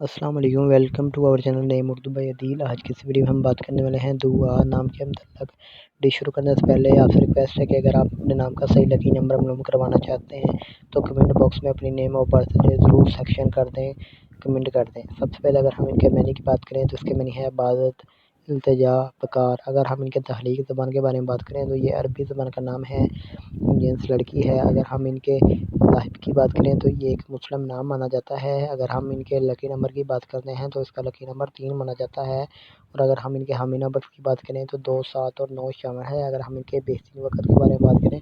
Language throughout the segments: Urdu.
السلام علیکم، welcome to our channel name Urdu by Adeel. آج کی اس ویڈیو میں ہم بات کرنے والے ہیں دعا نام کے متعلق۔ ویڈیو شروع کرنے سے پہلے آپ سے ریکویسٹ ہے کہ اگر آپ اپنے نام کا صحیح لکی نمبر معلوم کروانا چاہتے ہیں تو کمنٹ باکس میں اپنی نیم اور برتھ ڈے ضرور سیکشن کر دیں، کمنٹ کر دیں۔ سب سے پہلے اگر ہم ان کے معنی کی بات کریں تو اس کے معنی ہے عبادت، التجا، پکار۔ اگر ہم ان کے تخلیقی زبان کے بارے میں بات کریں تو یہ عربی زبان کا نام ہے، جنس لڑکی ہے۔ اگر ہم ان کے مذاہب کی بات کریں تو یہ ایک مسلم نام مانا جاتا ہے۔ اگر ہم ان کے لکی نمبر کی بات کرتے ہیں تو اس کا لکی نمبر 3 مانا جاتا ہے۔ اور اگر ہم ان کے حامی نمبر کی بات کریں تو 2، 7 اور 9 شامل ہے۔ اگر ہم ان کے بہترین وقت کے بارے میں بات کریں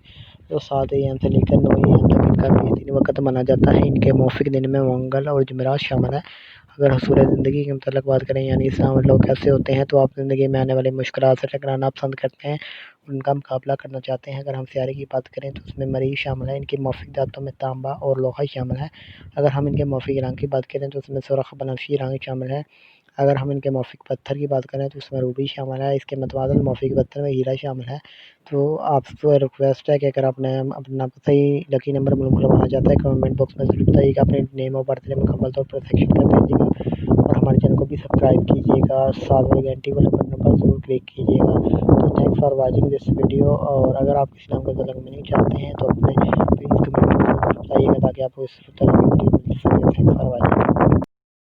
تو 7 AM سے لے کر 9 AM تک ان کا بہترین وقت مانا جاتا ہے۔ ان کے موافق دن میں منگل اور جمعرات شامل ہے۔ اگر حصول زندگی کے متعلق بات کریں یعنی اسلام لوگ کیسے ہوتے ہیں تو آپ زندگی میں آنے والی مشکلات سے ٹکرانا پسند کرتے ہیں، ان کا مقابلہ کرنا چاہتے ہیں۔ اگر ہم سیارے کی بات کریں تو اس میں مریخ شامل ہے۔ ان کی موافق دھاتوں میں تانبا اور لوہا شامل ہے۔ اگر ہم ان کے موافق رنگ کی بات کریں تو اس میں سرخ بنفشی رنگ شامل ہے۔ اگر ہم ان کے موافق پتھر کی بات کریں تو اس میں روبی شامل ہے۔ اس کے متبادل موافق پتھر میں ہیرا شامل ہے۔ تو آپ سے ریکویسٹ ہے کہ اگر آپ نے اپنا صحیح لکی نمبر معلوم کروانا چاہتے ہیں کمنٹ باکس میں ضرور بتائیے گا، اپنے نیم اور برتھ ڈے مکمل طور پر سیکشن کر دیجیے گا اور ہمارے چینل کو بھی سبسکرائب کیجیے گا، ساتھ والی گھنٹی والے بٹن پر ضرور کلک کیجیے گا۔ تو thanks for watching this video, اور اگر آپ اسلام کو زیادہ نہیں چاہتے ہیں تو اپنے پلیز کمنٹ بتائیے گا تاکہ آپ کو اس طرح کی ویڈیو مل سکے۔ Thanks for watching.